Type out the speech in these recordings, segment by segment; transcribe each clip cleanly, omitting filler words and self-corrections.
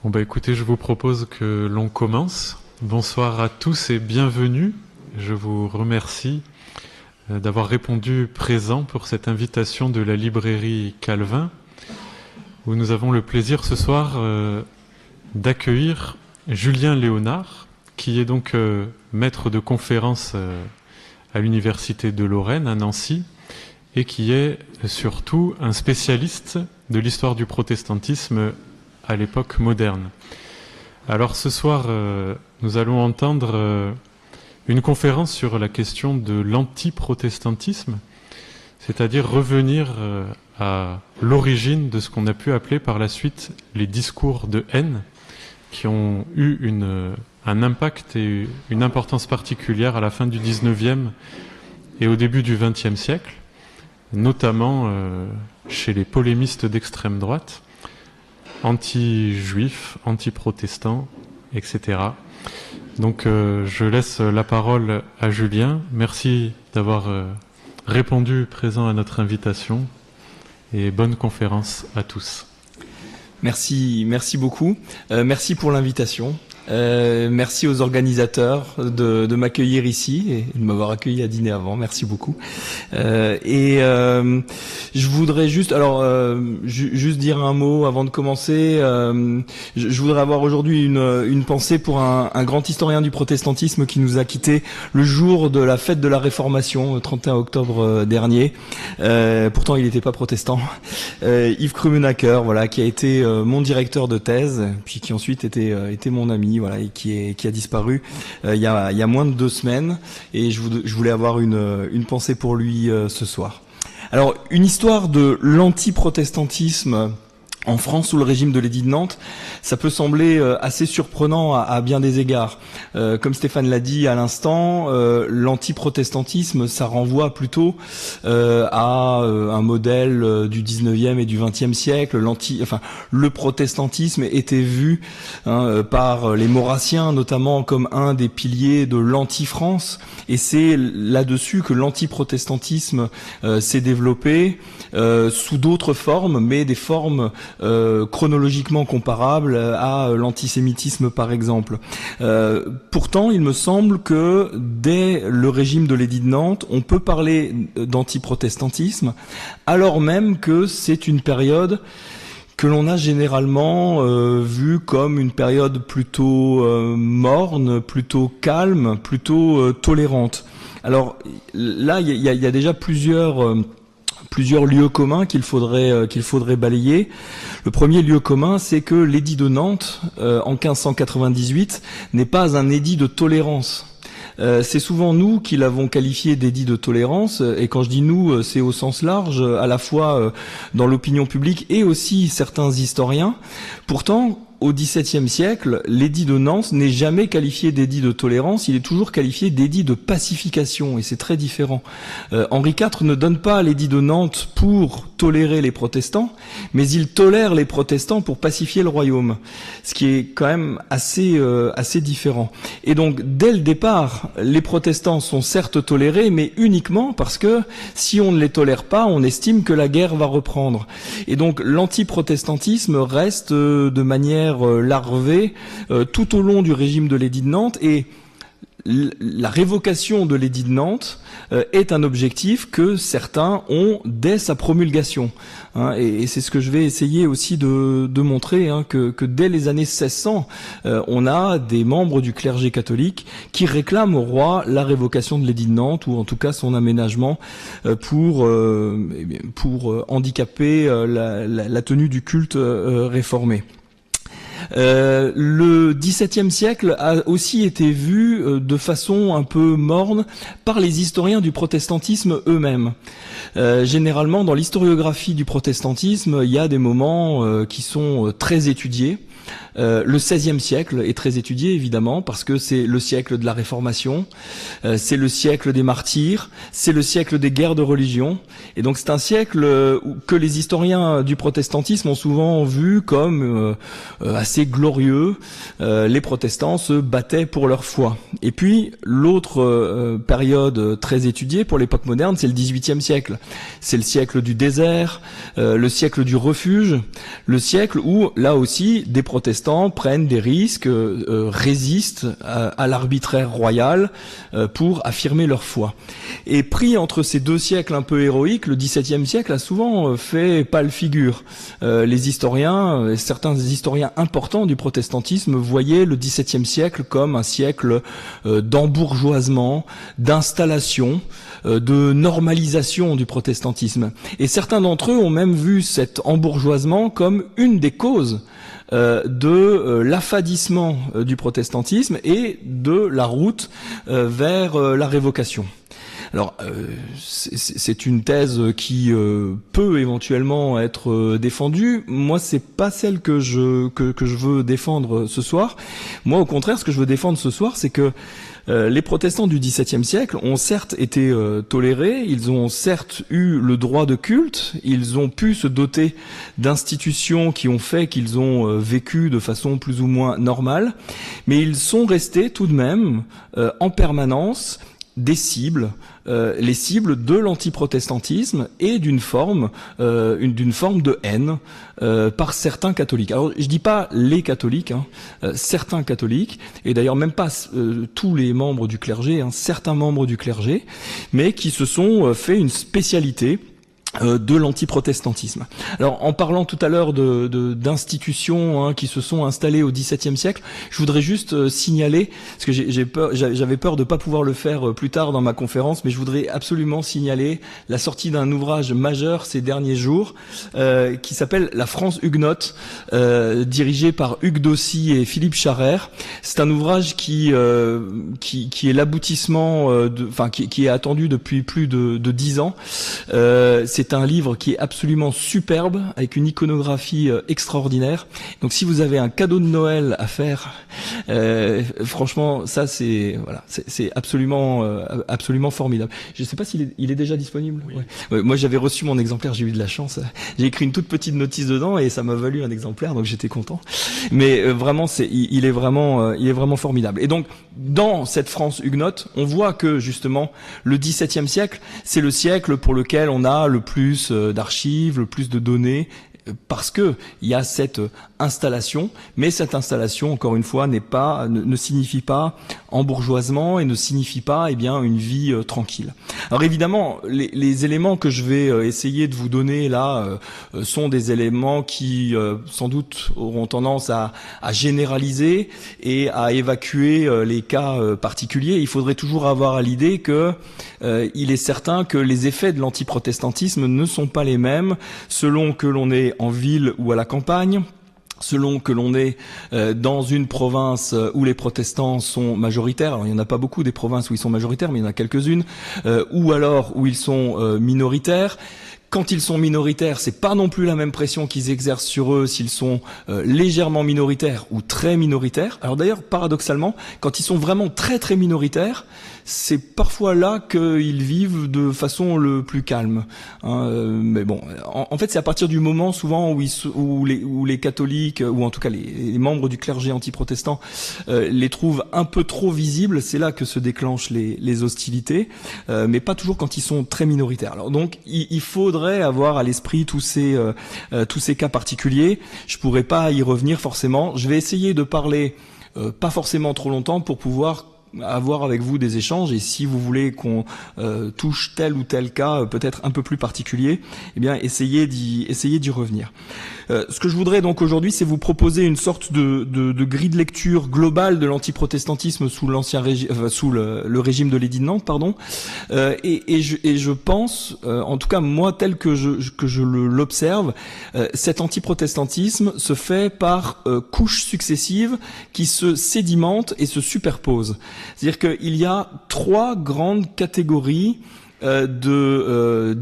Bon bah écoutez, je vous propose que l'on commence. Bonsoir à tous et bienvenue. Je vous remercie d'avoir répondu présent pour cette invitation de la librairie Calvin, où nous avons le plaisir ce soir d'accueillir Julien Léonard, qui est donc maître de conférence à l'Université de Lorraine, à Nancy, et qui est surtout un spécialiste de l'histoire du protestantisme à l'époque moderne. Alors ce soir, nous allons entendre une conférence sur la question de l'antiprotestantisme, c'est-à-dire revenir à l'origine de ce qu'on a pu appeler par la suite les discours de haine, qui ont eu un impact et une importance particulière à la fin du XIXe et au début du XXe siècle, notamment chez les polémistes d'extrême droite, anti-juifs, anti-protestants, etc. Donc je laisse la parole à Julien. Merci d'avoir répondu présent à notre invitation et bonne conférence à tous. Merci beaucoup. Merci pour l'invitation. Merci aux organisateurs de m'accueillir ici et de m'avoir accueilli à dîner avant. Merci beaucoup. Je voudrais juste, juste dire un mot avant de commencer. Je voudrais avoir aujourd'hui une pensée pour un grand historien du protestantisme qui nous a quittés le jour de la fête de la Réformation, le 31 octobre dernier. Pourtant, il n'était pas protestant. Yves Krummenacker, voilà, qui a été mon directeur de thèse, puis qui ensuite était mon ami. Voilà, et qui a disparu il y a moins de 2 semaines, et je voulais avoir une pensée pour lui ce soir. Alors, une histoire de l'antiprotestantisme en France sous le régime de l'édit de Nantes, ça peut sembler assez surprenant à bien des égards. Comme Stéphane l'a dit à l'instant, l'antiprotestantisme, ça renvoie plutôt à un modèle du 19e et du 20e siècle. Le protestantisme était vu par les Maurrassiens notamment comme un des piliers de l'anti-France, et c'est là-dessus que l'antiprotestantisme s'est développé sous d'autres formes, mais des formes chronologiquement comparables à l'antisémitisme par exemple. Pourtant, il me semble que dès le régime de l'édit de Nantes, on peut parler d'antiprotestantisme, alors même que c'est une période que l'on a généralement vue comme une période plutôt morne, plutôt calme, plutôt tolérante. Alors là, il y a déjà plusieurs lieux communs qu'il faudrait balayer. Le premier lieu commun, c'est que l'édit de Nantes, en 1598, n'est pas un édit de tolérance. C'est souvent nous qui l'avons qualifié d'édit de tolérance, et quand je dis nous, c'est au sens large, à la fois dans l'opinion publique et aussi certains historiens. Pourtant, au XVIIe siècle, l'édit de Nantes n'est jamais qualifié d'édit de tolérance, il est toujours qualifié d'édit de pacification, et c'est très différent. Henri IV ne donne pas l'édit de Nantes pour tolérer les protestants, mais il tolère les protestants pour pacifier le royaume, ce qui est quand même assez différent. Et donc, dès le départ, les protestants sont certes tolérés, mais uniquement parce que si on ne les tolère pas, on estime que la guerre va reprendre. Et donc, l'antiprotestantisme reste de manière larvée tout au long du régime de l'édit de Nantes, et la révocation de l'édit de Nantes est un objectif que certains ont dès sa promulgation. Et c'est ce que je vais essayer aussi de montrer, que dès les années 1600, on a des membres du clergé catholique qui réclament au roi la révocation de l'édit de Nantes, ou en tout cas son aménagement pour handicaper la tenue du culte réformé. Le XVIIe siècle a aussi été vu de façon un peu morne par les historiens du protestantisme eux-mêmes. Généralement, dans l'historiographie du protestantisme, il y a des moments qui sont très étudiés. Le XVIe siècle est très étudié, évidemment, parce que c'est le siècle de la Réformation, c'est le siècle des martyrs, c'est le siècle des guerres de religion. Et donc c'est un siècle que les historiens du protestantisme ont souvent vu comme assez glorieux. Les protestants se battaient pour leur foi. Et puis l'autre période très étudiée pour l'époque moderne, c'est le XVIIIe siècle. C'est le siècle du désert, le siècle du refuge, le siècle où, là aussi, des protestants protestants prennent des risques, résistent à l'arbitraire royal pour affirmer leur foi. Et pris entre ces deux siècles un peu héroïques, le XVIIe siècle a souvent fait pâle figure. Les historiens, certains historiens importants du protestantisme voyaient le XVIIe siècle comme un siècle d'embourgeoisement, d'installation, de normalisation du protestantisme. Et certains d'entre eux ont même vu cet embourgeoisement comme une des causes de l'affadissement du protestantisme et de la route vers la révocation. Alors, c'est une thèse qui peut éventuellement être défendue. Moi, c'est pas celle que je veux défendre ce soir. Moi, au contraire, ce que je veux défendre ce soir, c'est que les protestants du XVIIe siècle ont certes été tolérés, ils ont certes eu le droit de culte, ils ont pu se doter d'institutions qui ont fait qu'ils ont vécu de façon plus ou moins normale, mais ils sont restés tout de même en permanence des cibles, les cibles de l'antiprotestantisme et d'une forme de haine par certains catholiques. Alors je dis pas les catholiques, certains catholiques, et d'ailleurs même pas tous les membres du clergé, certains membres du clergé, mais qui se sont fait une spécialité de l'antiprotestantisme. Alors, en parlant tout à l'heure d'institutions qui se sont installées au XVIIe siècle, je voudrais juste signaler, parce que j'avais peur de pas pouvoir le faire plus tard dans ma conférence, mais je voudrais absolument signaler la sortie d'un ouvrage majeur ces derniers jours, qui s'appelle La France huguenote, dirigé par Hugues Dossy et Philippe Charrère. C'est un ouvrage qui est l'aboutissement, qui est attendu depuis plus de 10 ans. C'est un livre qui est absolument superbe, avec une iconographie extraordinaire. Donc si vous avez un cadeau de Noël à faire, franchement, ça c'est absolument formidable. Je ne sais pas s'il est déjà disponible. Oui. Ouais, moi j'avais reçu mon exemplaire, j'ai eu de la chance. J'ai écrit une toute petite notice dedans et ça m'a valu un exemplaire, donc j'étais content. Mais vraiment, il est vraiment formidable. Et donc dans cette France huguenote, on voit que justement le XVIIe siècle, c'est le siècle pour lequel on a le plus d'archives, le plus de données, parce que il y a cette installation, mais cette installation, encore une fois, ne signifie pas embourgeoisement et ne signifie pas, une vie tranquille. Alors évidemment, les éléments que je vais essayer de vous donner là sont des éléments qui, sans doute, auront tendance à généraliser et à évacuer les cas particuliers. Il faudrait toujours avoir à l'idée que il est certain que les effets de l'antiprotestantisme ne sont pas les mêmes selon que l'on est en ville ou à la campagne, selon que l'on est dans une province où les protestants sont majoritaires. Alors il n'y en a pas beaucoup des provinces où ils sont majoritaires, mais il y en a quelques-unes, ou alors où ils sont minoritaires. Quand ils sont minoritaires, c'est pas non plus la même pression qu'ils exercent sur eux s'ils sont légèrement minoritaires ou très minoritaires. Alors d'ailleurs, paradoxalement, quand ils sont vraiment très très minoritaires, c'est parfois là qu'ils vivent de façon le plus calme. Mais bon, en fait, c'est à partir du moment souvent où les catholiques, ou en tout cas les membres du clergé anti-protestant, les trouvent un peu trop visibles, c'est là que se déclenchent les hostilités, mais pas toujours quand ils sont très minoritaires. Alors donc, il faudrait avoir à l'esprit tous ces cas particuliers. Je pourrais pas y revenir forcément. Je vais essayer de parler pas forcément trop longtemps pour pouvoir avoir avec vous des échanges, et si vous voulez qu'on touche tel ou tel cas peut-être un peu plus particulier, essayez d'y revenir. Ce que je voudrais donc aujourd'hui, c'est vous proposer une sorte de grille de lecture globale de l'antiprotestantisme sous l'ancien régime, sous le régime de l'édit de Nantes, pardon. Et je pense, en tout cas moi tel que je l'observe, cet antiprotestantisme se fait par couches successives qui se sédimentent et se superposent. C'est-à-dire qu'il y a 3 grandes catégories d'actions,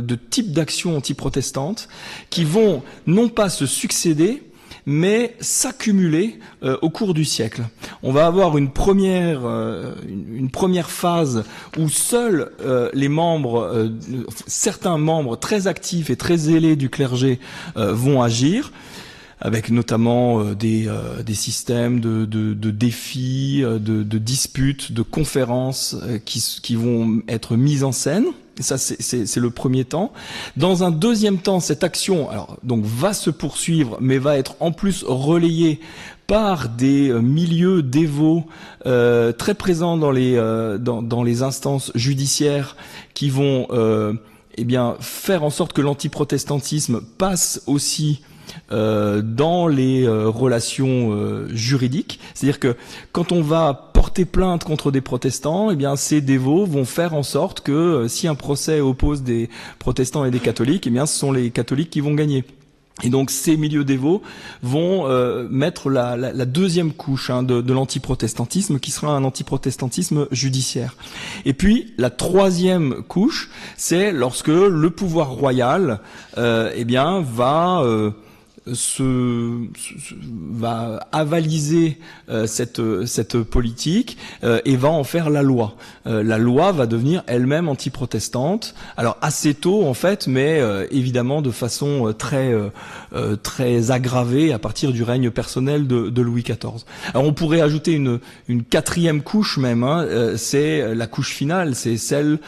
de types d'actions antiprotestantes qui vont non pas se succéder, mais s'accumuler au cours du siècle. On va avoir une première phase où seuls les membres, certains membres très actifs et très zélés du clergé vont agir. avec notamment des systèmes de défis, de disputes, de conférences qui vont être mises en scène. Et ça, c'est le premier temps. Dans un deuxième temps, cette action, alors donc va se poursuivre, mais va être en plus relayée par des milieux dévots très présents dans les instances judiciaires qui vont faire en sorte que l'antiprotestantisme passe aussi dans les relations juridiques. C'est-à-dire que quand on va porter plainte contre des protestants, ces dévots vont faire en sorte que si un procès oppose des protestants et des catholiques, ce sont les catholiques qui vont gagner. Et donc ces milieux dévots vont mettre la deuxième couche de l'antiprotestantisme, qui sera un antiprotestantisme judiciaire. Et puis la troisième couche, c'est lorsque le pouvoir royal va avaliser cette politique et va en faire la loi. La loi va devenir elle-même antiprotestante. Alors assez tôt en fait, mais évidemment de façon très aggravée à partir du règne personnel de Louis XIV. Alors on pourrait ajouter une quatrième couche même. C'est la couche finale, c'est celle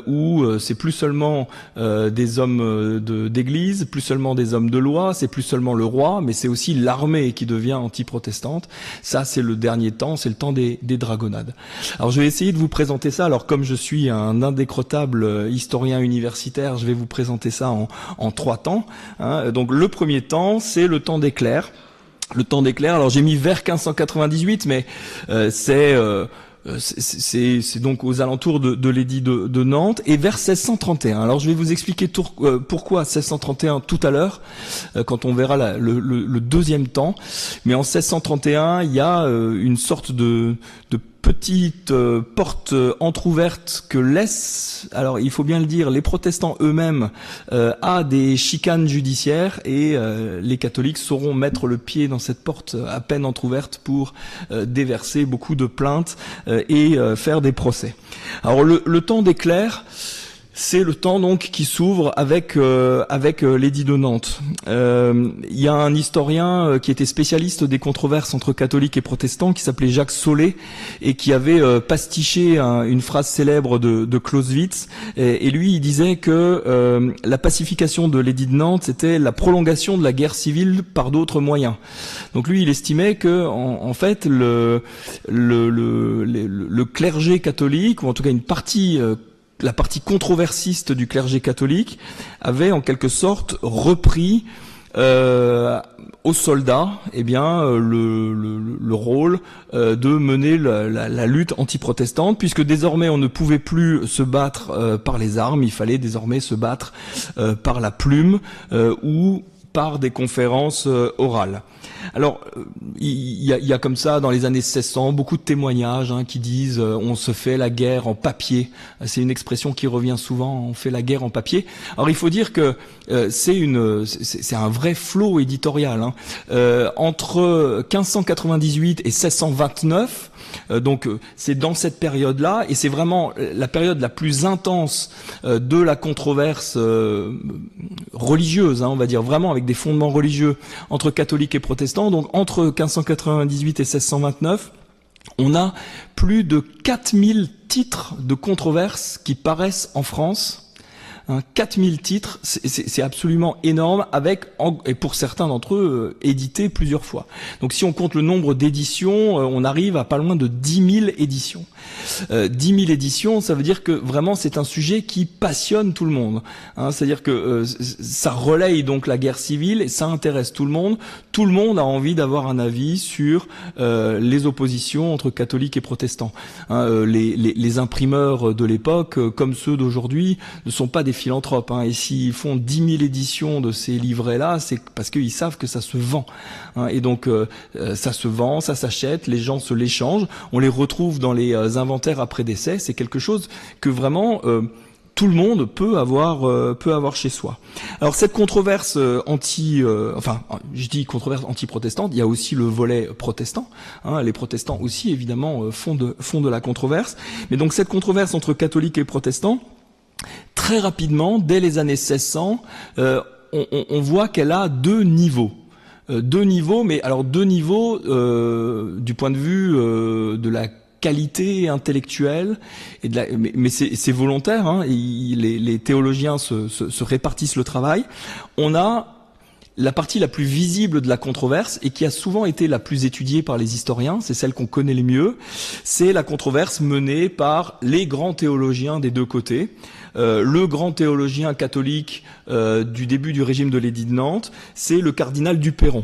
où c'est plus seulement des hommes d'église, plus seulement des hommes de loi, c'est plus seulement le roi, mais c'est aussi l'armée qui devient anti-protestante. Ça, c'est le dernier temps, c'est le temps des dragonnades. Alors, je vais essayer de vous présenter ça. Alors, comme je suis un indécrottable historien universitaire, je vais vous présenter ça en 3 temps. Donc, le premier temps, c'est le temps des clercs. Le temps des clercs, alors j'ai mis vers 1598, mais c'est donc aux alentours de l'édit de Nantes, et vers 1631. Alors je vais vous expliquer pourquoi 1631 tout à l'heure, quand on verra le deuxième temps. Mais en 1631, il y a une sorte de petite porte entrouverte que laissent, alors il faut bien le dire, les protestants eux-mêmes à des chicanes judiciaires, et les catholiques sauront mettre le pied dans cette porte à peine entrouverte pour déverser beaucoup de plaintes et faire des procès. Alors le temps des clercs, c'est le temps donc qui s'ouvre avec l'édit de Nantes. Il y a un historien qui était spécialiste des controverses entre catholiques et protestants, qui s'appelait Jacques Solé, et qui avait pastiché une phrase célèbre de Clausewitz. Et lui, il disait que la pacification de l'édit de Nantes, c'était la prolongation de la guerre civile par d'autres moyens. Donc lui, il estimait que en fait le clergé catholique, ou en tout cas une partie la partie controversiste du clergé catholique, avait en quelque sorte repris aux soldats le rôle de mener la lutte antiprotestante, puisque désormais on ne pouvait plus se battre par les armes, il fallait désormais se battre par la plume ou par des conférences orales. Alors, il y a comme ça, dans les années 1600, beaucoup de témoignages qui disent on se fait la guerre en papier. C'est une expression qui revient souvent, on fait la guerre en papier. Alors, il faut dire que c'est un vrai flot éditorial. Entre 1598 et 1629, donc c'est dans cette période-là, et c'est vraiment la période la plus intense de la controverse religieuse, on va dire, vraiment avec des fondements religieux entre catholiques et protestants. Donc entre 1598 et 1629, on a plus de 4000 titres de controverses qui paraissent en France. 4000 titres, c'est absolument énorme, et pour certains d'entre eux, édités plusieurs fois. Donc si on compte le nombre d'éditions, on arrive à pas loin de 10 000 éditions. 10 000 éditions, ça veut dire que vraiment c'est un sujet qui passionne tout le monde. C'est-à-dire que ça relaye donc la guerre civile, et ça intéresse tout le monde. Tout le monde a envie d'avoir un avis sur les oppositions entre catholiques et protestants. Les imprimeurs de l'époque, comme ceux d'aujourd'hui, ne sont pas des philanthropes, et s'ils font 10 000 éditions de ces livrets-là, c'est parce qu'ils savent que ça se vend, et donc ça se vend, ça s'achète, les gens se l'échangent, on les retrouve dans les inventaires après décès. C'est quelque chose que vraiment tout le monde peut avoir chez soi. Alors cette controverse je dis controverse anti-protestante, il y a aussi le volet protestant. Les protestants aussi évidemment font de la controverse, mais donc cette controverse entre catholiques et protestants, très rapidement, dès les années 1600, on voit qu'elle a 2 niveaux. deux niveaux, mais alors deux niveaux du point de vue de la qualité intellectuelle et mais c'est volontaire, hein, les théologiens se répartissent le travail. On a la partie la plus visible de la controverse et qui a souvent été la plus étudiée par les historiens, c'est celle qu'on connaît le mieux, c'est la controverse menée par les grands théologiens des deux côtés. Le grand théologien catholique du début du régime de l'Édit de Nantes, c'est le cardinal du Perron.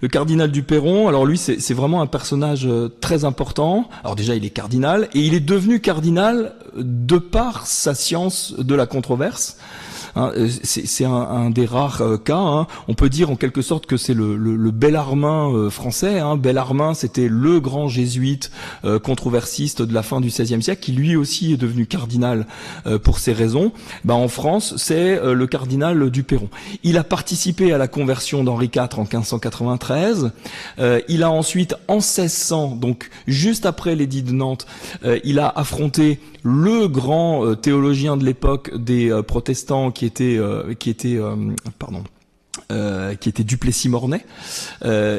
Le cardinal du Perron, alors lui, c'est vraiment un personnage très important. Alors déjà, il est cardinal, et il est devenu cardinal de par sa science de la controverse. C'est un des rares cas. Hein. On peut dire en quelque sorte que c'est le Bellarmin français. Hein. Bellarmin, c'était le grand jésuite controversiste de la fin du XVIe siècle, qui lui aussi est devenu cardinal pour ces raisons. En France, c'est le cardinal du Perron. Il a participé à la conversion d'Henri IV en 1593. Il a ensuite, en 1600, donc juste après l'édit de Nantes, il a affronté le grand théologien de l'époque des protestants qui était Duplessis-Mornay,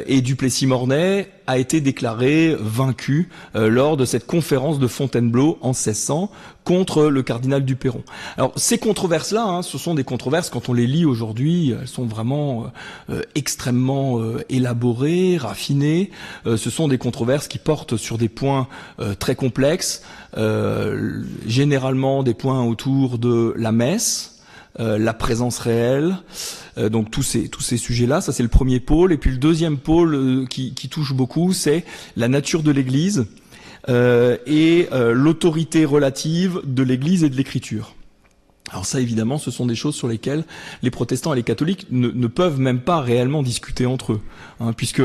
et Duplessis-Mornay a été déclaré vaincu lors de cette conférence de Fontainebleau en 1600 contre le cardinal du Perron. Alors ces controverses-là, hein, ce sont des controverses, quand on les lit aujourd'hui, elles sont vraiment extrêmement élaborées, raffinées. Ce sont des controverses qui portent sur des points très complexes, généralement des points autour de la messe, la présence réelle, donc tous ces sujets-là, ça c'est le premier pôle. Et puis le deuxième pôle qui touche beaucoup, c'est la nature de l'Église et l'autorité relative de l'Église et de l'Écriture. Alors ça, évidemment, ce sont des choses sur lesquelles les protestants et les catholiques ne peuvent même pas réellement discuter entre eux, hein, puisque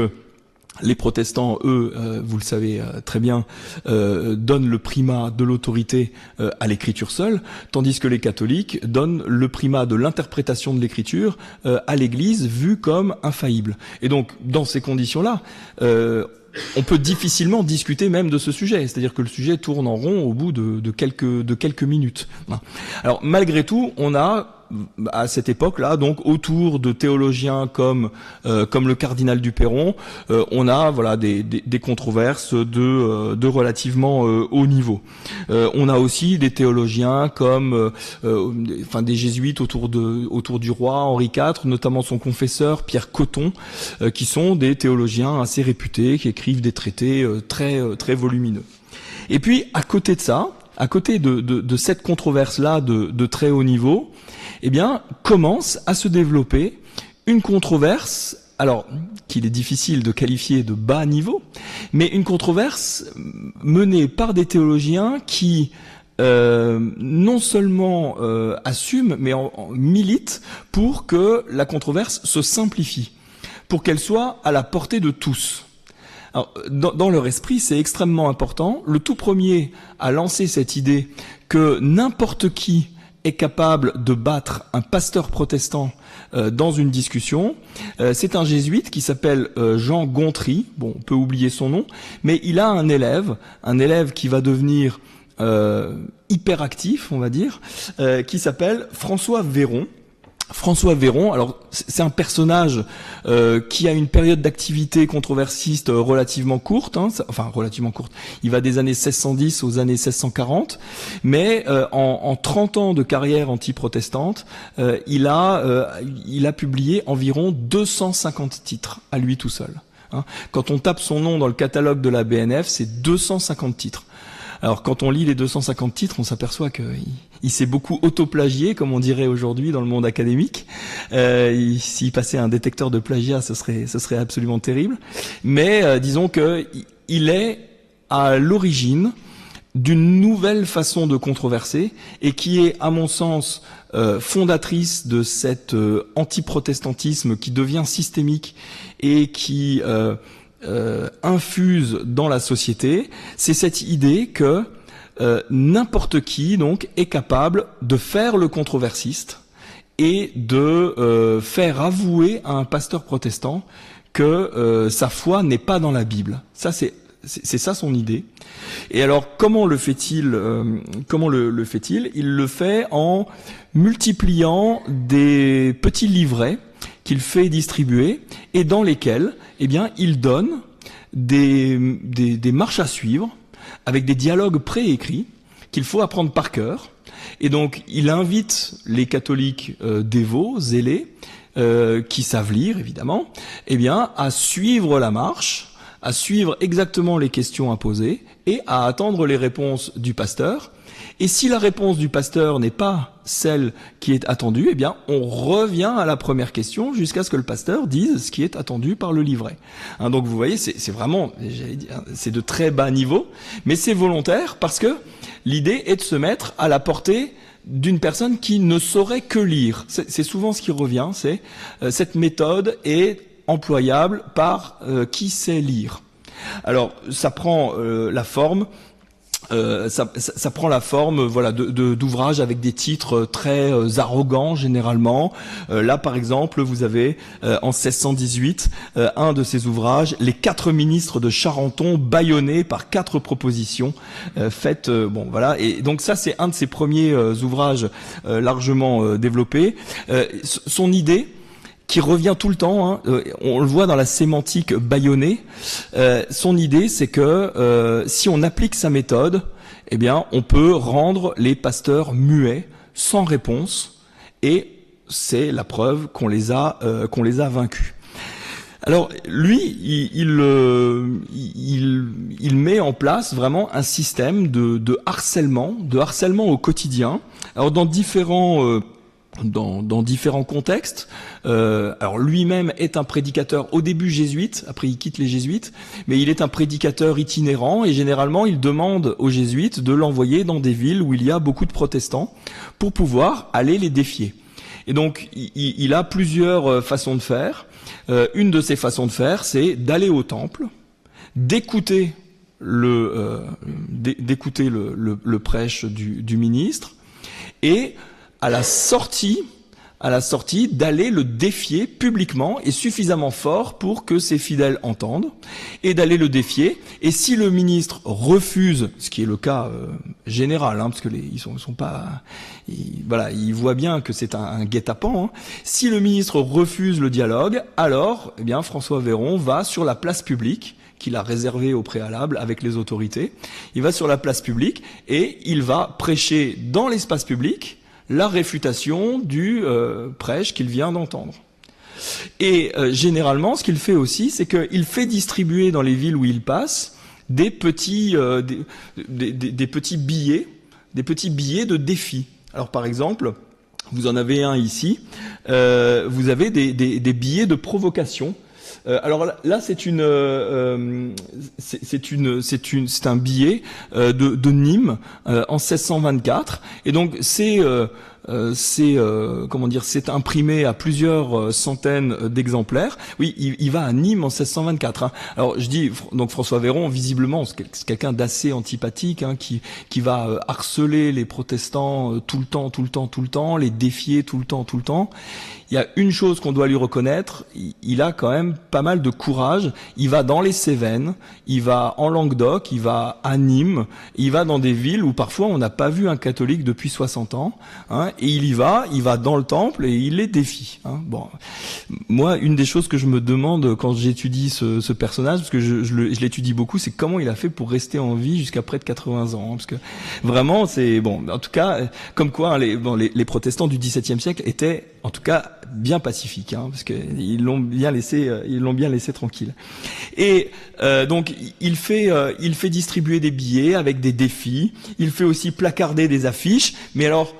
les protestants, eux, vous le savez très bien, donnent le primat de l'autorité à l'écriture seule, tandis que les catholiques donnent le primat de l'interprétation de l'écriture à l'Église vue comme infaillible. Et donc, dans ces conditions-là, on peut difficilement discuter même de ce sujet, c'est-à-dire que le sujet tourne en rond au bout de quelques minutes. Alors, malgré tout, on a à cette époque-là, donc autour de théologiens comme le cardinal du Perron, on a des controverses de relativement haut niveau. On a aussi des théologiens comme des jésuites autour du roi Henri IV, notamment son confesseur Pierre Coton, qui sont des théologiens assez réputés, qui écrivent des traités très volumineux. Et puis à côté de ça, à côté de cette controverse-là de très haut niveau, eh bien, commence à se développer une controverse, alors qu'il est difficile de qualifier de bas niveau, mais une controverse menée par des théologiens qui non seulement assument, mais militent pour que la controverse se simplifie, pour qu'elle soit à la portée de tous. Alors, dans leur esprit, c'est extrêmement important. Le tout premier à lancer cette idée que n'importe qui est capable de battre un pasteur protestant dans une discussion, c'est un jésuite qui s'appelle Jean Gontry. Bon, on peut oublier son nom, mais il a un élève qui va devenir hyperactif, on va dire, qui s'appelle François Véron. François Véron, alors c'est un personnage qui a une période d'activité controversiste relativement courte, hein, relativement courte. Il va des années 1610 aux années 1640, mais en 30 ans de carrière anti-protestante, il a publié environ 250 titres à lui tout seul. Hein. Quand on tape son nom dans le catalogue de la BNF, c'est 250 titres. Alors quand on lit les 250 titres, on s'aperçoit qu'il s'est beaucoup autoplagié, comme on dirait aujourd'hui dans le monde académique. S'il passait un détecteur de plagiat, ce serait absolument terrible. Mais disons que il est à l'origine d'une nouvelle façon de controverser et qui est, à mon sens, fondatrice de cet antiprotestantisme qui devient systémique et qui infuse dans la société. C'est cette idée que n'importe qui donc est capable de faire le controversiste et de faire avouer à un pasteur protestant que sa foi n'est pas dans la Bible. Ça c'est ça son idée. Et alors comment le fait-il Il le fait en multipliant des petits livrets qu'il fait distribuer et dans lesquels, eh bien, il donne des marches à suivre avec des dialogues préécrits qu'il faut apprendre par cœur. Et donc, il invite les catholiques dévots, zélés, qui savent lire, évidemment, eh bien, à suivre la marche, à suivre exactement les questions à poser et à attendre les réponses du pasteur. Et si la réponse du pasteur n'est pas celle qui est attendue, eh bien, on revient à la première question jusqu'à ce que le pasteur dise ce qui est attendu par le livret. Hein, donc, vous voyez, c'est vraiment, j'allais dire, c'est de très bas niveau, mais c'est volontaire parce que l'idée est de se mettre à la portée d'une personne qui ne saurait que lire. C'est souvent ce qui revient, c'est cette méthode est employable par qui sait lire. Alors, ça prend la forme. Ça prend la forme, voilà, d'ouvrages avec des titres très arrogants généralement. Là, par exemple, vous avez en 1618 un de ces ouvrages, les 4 ministres de Charenton bâillonnés par 4 propositions faites. Bon, voilà. Et donc ça, c'est un de ses premiers ouvrages largement développés. Son idée, qui revient tout le temps, hein, on le voit dans la sémantique bâillonnée, son idée c'est que si on applique sa méthode, eh bien on peut rendre les pasteurs muets, sans réponse, et c'est la preuve qu'on les a vaincus. Alors lui, il met en place vraiment un système de harcèlement au quotidien. Alors dans différents contextes. Alors lui-même est un prédicateur au début jésuite, après il quitte les jésuites, mais il est un prédicateur itinérant et généralement il demande aux jésuites de l'envoyer dans des villes où il y a beaucoup de protestants pour pouvoir aller les défier. Et donc il a plusieurs façons de faire. Une de ces façons de faire, c'est d'aller au temple, d'écouter le prêche du ministre et à la sortie, d'aller le défier publiquement et suffisamment fort pour que ses fidèles entendent, et d'aller le défier. Et si le ministre refuse, ce qui est le cas général, hein, parce que ils sont pas, voilà, ils voient bien que c'est un guet-apens. Hein. Si le ministre refuse le dialogue, alors, eh bien, François Véron va sur la place publique qu'il a réservé au préalable avec les autorités. Il va sur la place publique et il va prêcher dans l'espace public la réfutation du prêche qu'il vient d'entendre. Et généralement, ce qu'il fait aussi, c'est qu'il fait distribuer dans les villes où il passe des petits billets de défi. Alors par exemple, vous en avez un ici, vous avez des billets de provocation. Alors là, c'est un billet de Nîmes en 1624, et donc c'est imprimé à plusieurs centaines d'exemplaires. Oui, il va à Nîmes en 1624. Hein. Alors je dis donc François Véron, visiblement, c'est quelqu'un d'assez antipathique, hein, qui va harceler les protestants tout le temps, les défier tout le temps. Il y a une chose qu'on doit lui reconnaître, il a quand même pas mal de courage. Il va dans les Cévennes, il va en Languedoc, il va à Nîmes, il va dans des villes où parfois on n'a pas vu un catholique depuis 60 ans, hein, et il va dans le temple et il les défie. Hein. Bon, moi, une des choses que je me demande quand j'étudie ce personnage, parce que je l'étudie beaucoup, c'est comment il a fait pour rester en vie jusqu'à près de 80 ans, hein, parce que vraiment, c'est bon. En tout cas, comme quoi, hein, les protestants du XVIIe siècle étaient, en tout cas, bien pacifique, hein, parce que ils l'ont bien laissé tranquille. Et donc il fait distribuer des billets avec des défis. Il fait aussi placarder des affiches. Mais alors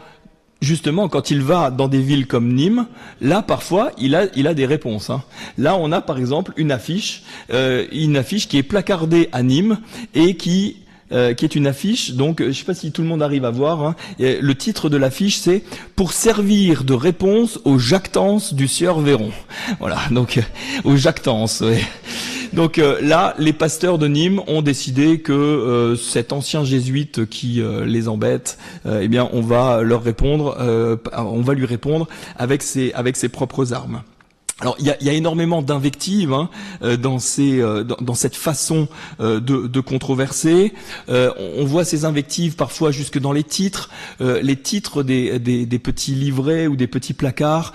justement, quand il va dans des villes comme Nîmes, là parfois il a des réponses. Hein. Là, on a par exemple une affiche qui est placardée à Nîmes et qui est une affiche, donc je sais pas si tout le monde arrive à voir, hein, et le titre de l'affiche c'est « Pour servir de réponse aux jactances du sieur Véron ». Voilà, donc aux jactances, ouais. Donc là, les pasteurs de Nîmes ont décidé que cet ancien jésuite qui les embête, eh bien on va lui répondre avec ses propres armes. Alors il y a énormément d'invectives dans cette façon de controverser. On voit ces invectives parfois jusque dans les titres. Les titres des petits livrets ou des petits placards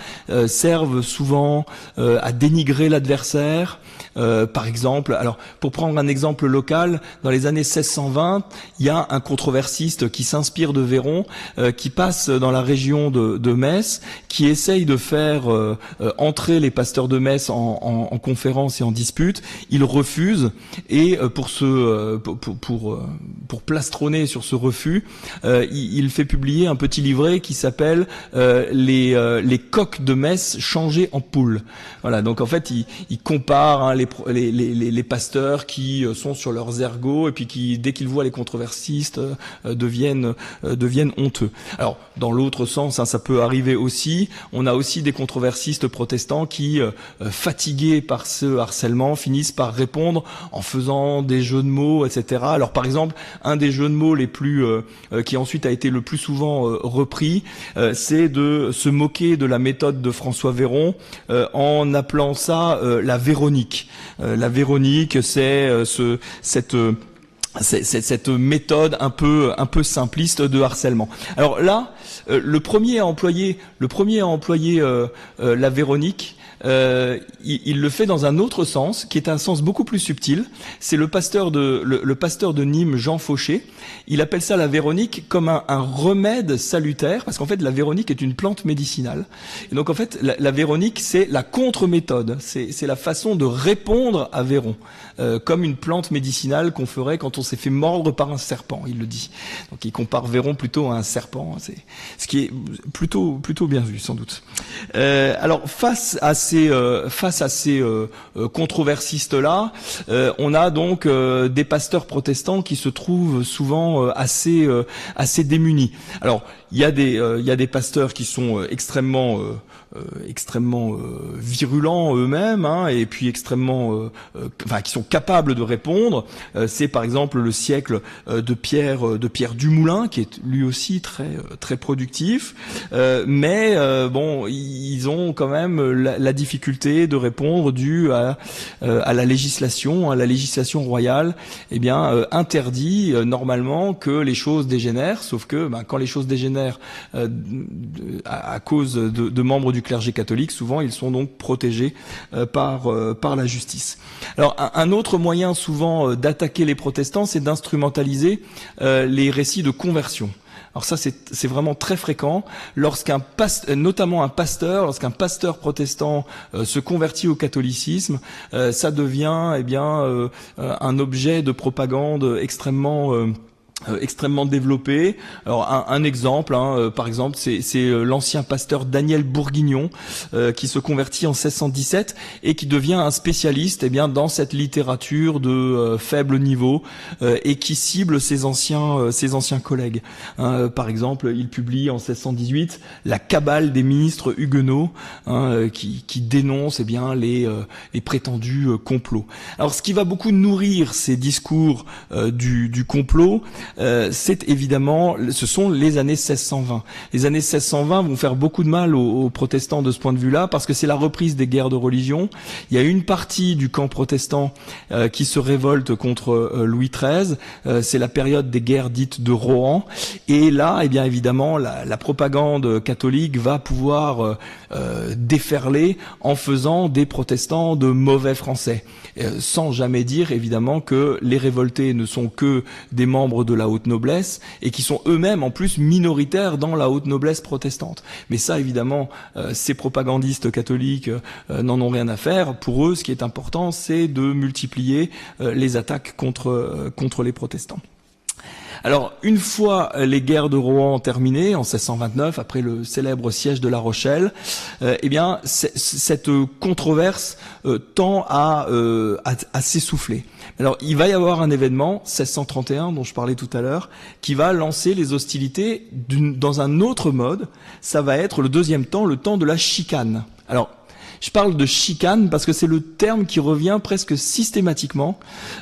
servent souvent à dénigrer l'adversaire. Par exemple, alors pour prendre un exemple local, dans les années 1620, il y a un controversiste qui s'inspire de Véron, qui passe dans la région de Metz, qui essaye de faire entrer les pasteurs de Metz en conférence et en dispute. Il refuse, et pour plastronner sur ce refus, il fait publier un petit livret qui s'appelle les coqs de Metz changés en poules. Voilà, donc en fait il compare les pasteurs qui sont sur leurs ergots et puis qui, dès qu'ils voient les controversistes, deviennent honteux. Alors dans l'autre sens, ça peut arriver aussi. On a aussi des controversistes protestants qui, fatigués par ce harcèlement, finissent par répondre en faisant des jeux de mots, etc. Alors par exemple, un des jeux de mots les plus qui ensuite a été le plus souvent repris, c'est de se moquer de la méthode de François Véron en appelant ça la Véronique. La Véronique, c'est cette méthode un peu simpliste de harcèlement. Alors là, le premier à employer la Véronique, il le fait dans un autre sens, qui est un sens beaucoup plus subtil. C'est le pasteur de Nîmes, Jean Fauché. Il appelle ça la Véronique comme un remède salutaire, parce qu'en fait la Véronique est une plante médicinale. Et donc en fait la Véronique, c'est la contre-méthode, c'est la façon de répondre à Véron, comme une plante médicinale qu'on ferait quand on s'est fait mordre par un serpent, il le dit. Donc il compare Véron plutôt à un serpent, c'est ce qui est plutôt bien vu sans doute. Alors face à ces controversistes-là, on a donc des pasteurs protestants qui se trouvent souvent assez démunis. Alors il y a des pasteurs qui sont extrêmement virulents eux-mêmes, et puis extrêmement, qui sont capables de répondre. C'est par exemple le siècle de Pierre Dumoulin, qui est lui aussi très productif, mais bon, ils ont quand même la difficulté de répondre due à la législation royale. Eh bien, interdit normalement que les choses dégénèrent, sauf que quand les choses dégénèrent à cause de membres du clergé catholique, souvent ils sont donc protégés par la justice. Alors un autre moyen souvent d'attaquer les protestants, c'est d'instrumentaliser les récits de conversion. Alors ça c'est vraiment très fréquent lorsqu'un pasteur protestant se convertit au catholicisme, ça devient un objet de propagande extrêmement développé. Alors un exemple, par exemple, c'est l'ancien pasteur Daniel Bourguignon qui se convertit en 1617 et qui devient un spécialiste dans cette littérature de faible niveau et qui cible ses anciens collègues. Par exemple, il publie en 1618 La cabale des ministres huguenots, qui dénonce les prétendus complots. Alors ce qui va beaucoup nourrir ces discours du complot, c'est évidemment, ce sont les années 1620. Les années 1620 vont faire beaucoup de mal aux protestants de ce point de vue-là, parce que c'est la reprise des guerres de religion. Il y a une partie du camp protestant qui se révolte contre Louis XIII. C'est la période des guerres dites de Rohan. Et là, évidemment, la propagande catholique va pouvoir déferler en faisant des protestants de mauvais Français, sans jamais dire évidemment que les révoltés ne sont que des membres de la haute noblesse et qui sont eux-mêmes en plus minoritaires dans la haute noblesse protestante. Mais ça évidemment, ces propagandistes catholiques n'en ont rien à faire. Pour eux, ce qui est important, c'est de multiplier les attaques contre les protestants. Alors, une fois les guerres de Rohan terminées, en 1629, après le célèbre siège de La Rochelle, cette controverse tend à s'essouffler. Alors, il va y avoir un événement, 1631, dont je parlais tout à l'heure, qui va lancer les hostilités dans un autre mode. Ça va être le deuxième temps, le temps de la chicane. Alors, je parle de chicane parce que c'est le terme qui revient presque systématiquement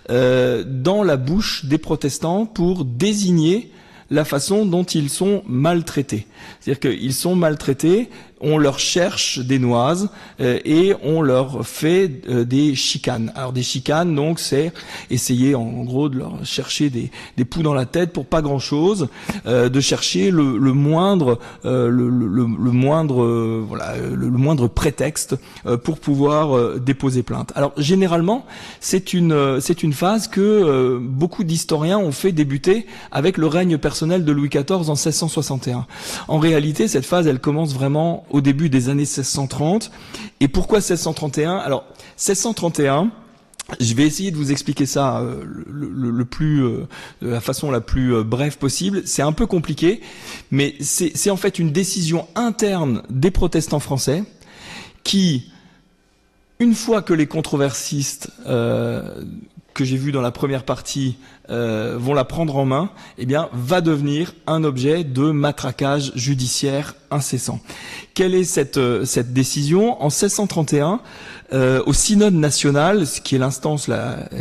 dans la bouche des protestants pour désigner la façon dont ils sont maltraités. C'est-à-dire qu'ils sont maltraités on leur cherche des noises et on leur fait des chicanes. Alors des chicanes, donc, c'est essayer en gros de leur chercher des poux dans la tête pour pas grand-chose, de chercher le moindre prétexte pour pouvoir déposer plainte. Alors généralement, c'est une phase que beaucoup d'historiens ont fait débuter avec le règne personnel de Louis XIV en 1661. En réalité, cette phase, elle commence vraiment au début des années 1630. Et pourquoi 1631 ? Alors, 1631, je vais essayer de vous expliquer ça de la façon la plus brève possible. C'est un peu compliqué, mais c'est en fait une décision interne des protestants français qui, une fois que les controversistes que j'ai vu dans la première partie vont la prendre en main, eh bien, va devenir un objet de matraquage judiciaire incessant. Quelle est cette décision ? En 1631, au synode national, ce qui est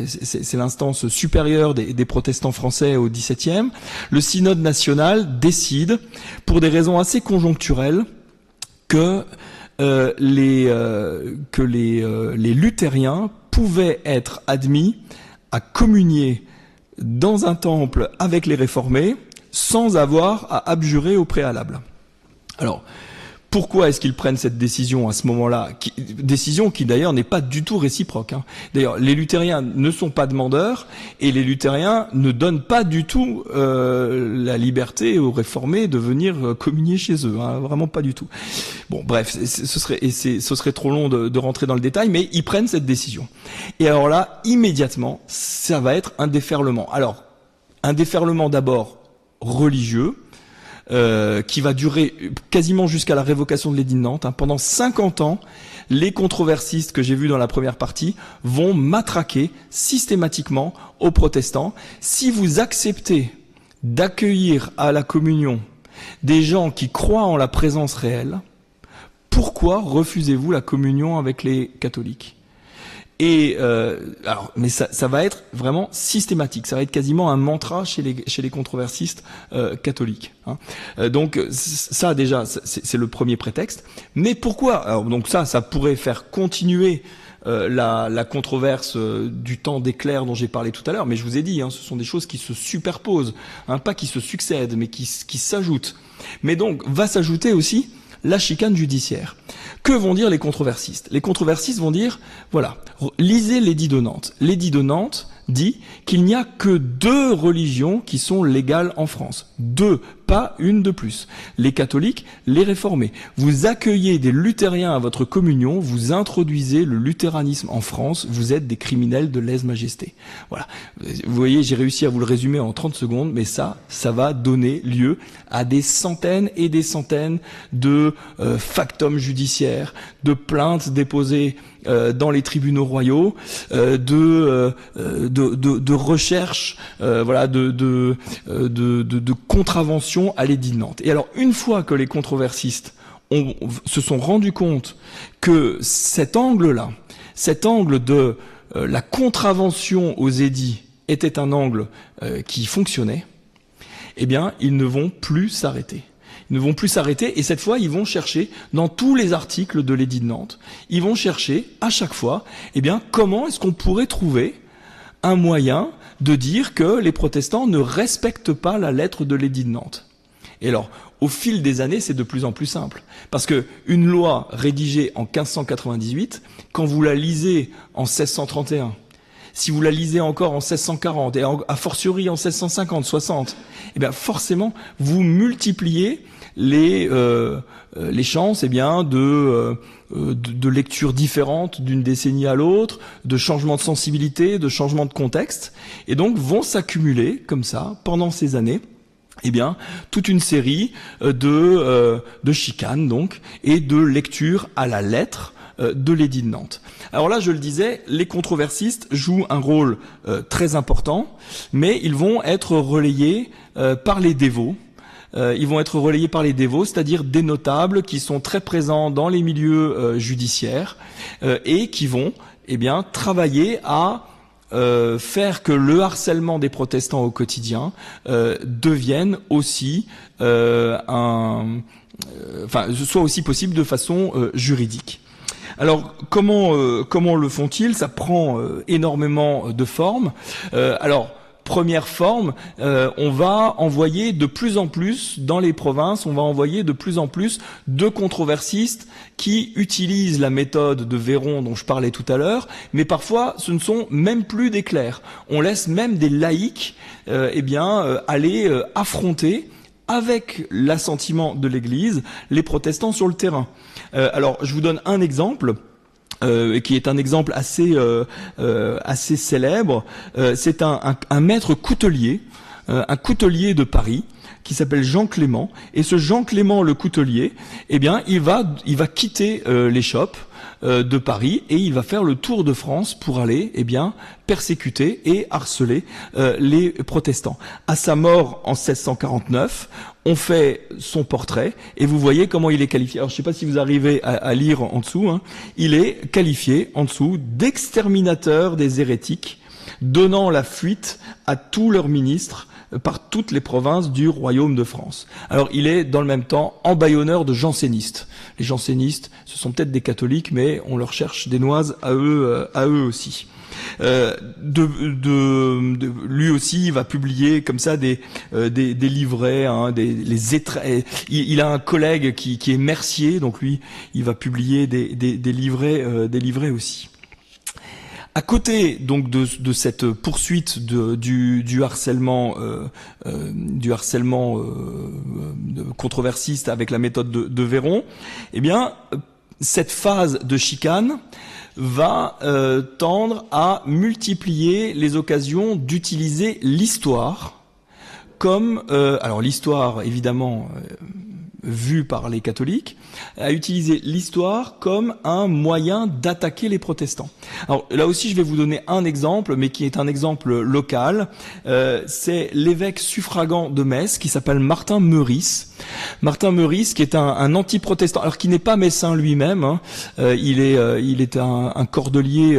c'est l'instance supérieure des protestants français au XVIIe, le synode national décide, pour des raisons assez conjoncturelles, que les luthériens pouvaient être admis à communier dans un temple avec les réformés sans avoir à abjurer au préalable. Alors, pourquoi est-ce qu'ils prennent cette décision à ce moment-là ? Décision qui d'ailleurs n'est pas du tout réciproque. D'ailleurs, les luthériens ne sont pas demandeurs et les luthériens ne donnent pas du tout la liberté aux réformés de venir communier chez eux. Vraiment pas du tout. Bon, bref, ce serait trop long de rentrer dans le détail, mais ils prennent cette décision. Et alors là, immédiatement, ça va être un déferlement. Alors, un déferlement d'abord religieux, qui va durer quasiment jusqu'à la révocation de l'édit de Nantes. Pendant 50 ans, les controversistes que j'ai vus dans la première partie vont matraquer systématiquement aux protestants. Si vous acceptez d'accueillir à la communion des gens qui croient en la présence réelle, pourquoi refusez-vous la communion avec les catholiques ? Et mais ça va être vraiment systématique. Ça va être quasiment un mantra chez les controversistes catholiques. Donc ça déjà, c'est le premier prétexte. Mais pourquoi ? Alors donc ça pourrait faire continuer la controverse du temps d'éclair dont j'ai parlé tout à l'heure. Mais je vous ai dit, ce sont des choses qui se superposent, pas qui se succèdent, mais qui s'ajoutent. Mais donc va s'ajouter aussi la chicane judiciaire. Que vont dire les controversistes ? Les controversistes vont dire, voilà, lisez l'édit de Nantes. L'édit de Nantes dit qu'il n'y a que 2 religions qui sont légales en France. 2, pas une de plus. Les catholiques, les réformés. Vous accueillez des luthériens à votre communion, vous introduisez le luthéranisme en France, vous êtes des criminels de lèse-majesté. Voilà. Vous voyez, j'ai réussi à vous le résumer en 30 secondes, mais ça va donner lieu à des centaines et des centaines de factums judiciaires, de plaintes déposées dans les tribunaux royaux, de recherches, de contraventions à l'édit de Nantes. Et alors, une fois que les controversistes se sont rendus compte que cet angle-là, cet angle de la contravention aux édits était un angle qui fonctionnait, eh bien, ils ne vont plus s'arrêter. Ils ne vont plus s'arrêter et cette fois, ils vont chercher dans tous les articles de l'édit de Nantes, ils vont chercher à chaque fois, eh bien, comment est-ce qu'on pourrait trouver un moyen de dire que les protestants ne respectent pas la lettre de l'édit de Nantes. Et alors, au fil des années, c'est de plus en plus simple. Parce que une loi rédigée en 1598, quand vous la lisez en 1631, si vous la lisez encore en 1640 et a fortiori en 1650, 60, eh bien forcément, vous multipliez les chances, eh bien, de lectures différentes d'une décennie à l'autre, de changement de sensibilité, de changement de contexte, et donc vont s'accumuler comme ça pendant ces années. Eh bien, toute une série de chicanes donc et de lectures à la lettre de l'édit de Nantes. Alors là, je le disais, les controversistes jouent un rôle très important, mais ils vont être relayés par les dévots. Ils vont être relayés par les dévots, c'est-à-dire des notables qui sont très présents dans les milieux judiciaires et qui vont, eh bien, travailler à faire que le harcèlement des protestants au quotidien devienne aussi soit aussi possible de façon juridique. Alors comment le font-ils? Ça prend énormément de formes. Première forme, on va envoyer de plus en plus dans les provinces, on va envoyer de plus en plus de controversistes qui utilisent la méthode de Véron dont je parlais tout à l'heure, mais parfois ce ne sont même plus des clercs. On laisse même des laïcs aller affronter avec l'assentiment de l'Église les protestants sur le terrain. Je vous donne un exemple. Qui est un exemple assez célèbre. C'est un maître coutelier, un coutelier de Paris, qui s'appelle Jean Clément. Et ce Jean Clément le coutelier, il va quitter l'échoppe de Paris et il va faire le tour de France pour aller persécuter et harceler les protestants. À sa mort en 1649, on fait son portrait et vous voyez comment il est qualifié. Alors je ne sais pas si vous arrivez à lire en dessous. Il est qualifié en dessous d'exterminateur des hérétiques, donnant la fuite à tous leurs ministres par toutes les provinces du royaume de France. Alors il est dans le même temps embaillonneur de jansénistes. Les jansénistes, ce sont peut-être des catholiques, mais on leur cherche des noises à eux aussi. Lui aussi, il va publier comme ça des livrets, il a un collègue qui est mercier, donc lui, il va publier des livrets aussi. À côté donc de cette poursuite du harcèlement controversiste avec la méthode de Véron, cette phase de chicane va tendre à multiplier les occasions d'utiliser l'histoire comme l'histoire évidemment vue par les catholiques, à utiliser l'histoire comme un moyen d'attaquer les protestants. Alors là aussi, je vais vous donner un exemple, mais qui est un exemple local. C'est l'évêque suffragant de Metz qui s'appelle Martin Meurice. Martin Meurice, qui est un anti-protestant, alors qui n'est pas messin lui-même. Il est un cordelier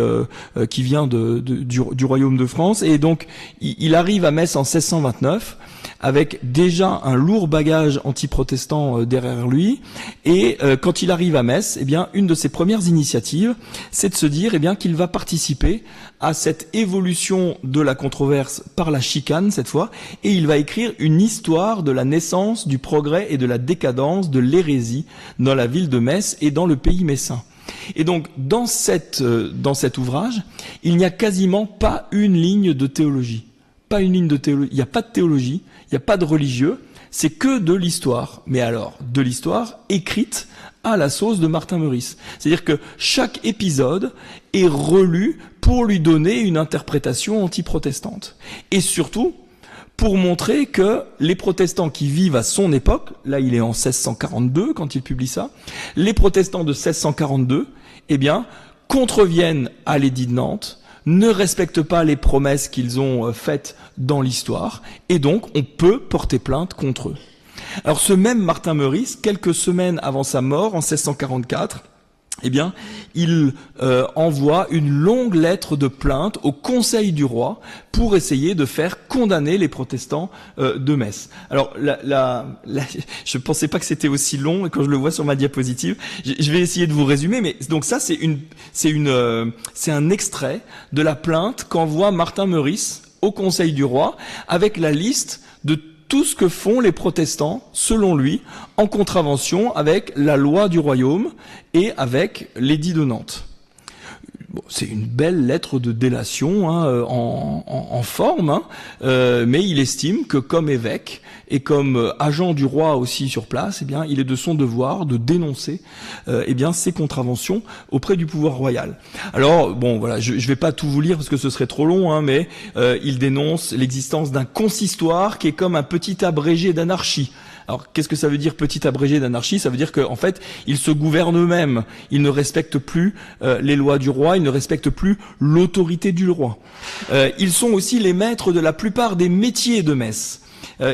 qui vient du royaume de France, et donc il arrive à Metz en 1629. Avec déjà un lourd bagage anti-protestant derrière lui, et quand il arrive à Metz, une de ses premières initiatives, c'est de se dire qu'il va participer à cette évolution de la controverse par la chicane cette fois, et il va écrire une histoire de la naissance, du progrès et de la décadence de l'hérésie dans la ville de Metz et dans le pays messin. Et donc dans cet ouvrage, il n'y a quasiment pas une ligne de théologie. Pas une ligne de théologie, il n'y a pas de théologie, il n'y a pas de religieux, c'est que de l'histoire. Mais alors, de l'histoire écrite à la sauce de Martin Meurice. C'est-à-dire que chaque épisode est relu pour lui donner une interprétation anti-protestante. Et surtout, pour montrer que les protestants qui vivent à son époque, là il est en 1642 quand il publie ça, les protestants de 1642, contreviennent à l'édit de Nantes, ne respectent pas les promesses qu'ils ont faites dans l'histoire, et donc on peut porter plainte contre eux. Alors ce même Martin Meurice, quelques semaines avant sa mort, en 1644, il envoie une longue lettre de plainte au Conseil du roi pour essayer de faire condamner les protestants de Metz. Alors, je pensais pas que c'était aussi long, et quand je le vois sur ma diapositive, je vais essayer de vous résumer. Mais donc ça, c'est un extrait de la plainte qu'envoie Martin Meurice au Conseil du roi avec la liste de tout ce que font les protestants, selon lui, en contravention avec la loi du royaume et avec l'édit de Nantes. Bon, c'est une belle lettre de délation en forme, mais il estime que comme évêque et comme agent du roi aussi sur place, il est de son devoir de dénoncer ces contraventions auprès du pouvoir royal. Alors bon, voilà, je vais pas tout vous lire parce que ce serait trop long, mais il dénonce l'existence d'un consistoire qui est comme un petit abrégé d'anarchie. Alors, qu'est-ce que ça veut dire petit abrégé d'anarchie? Ça veut dire qu'en fait, ils se gouvernent eux-mêmes. Ils ne respectent plus les lois du roi, ils ne respectent plus l'autorité du roi. Ils sont aussi les maîtres de la plupart des métiers de Metz.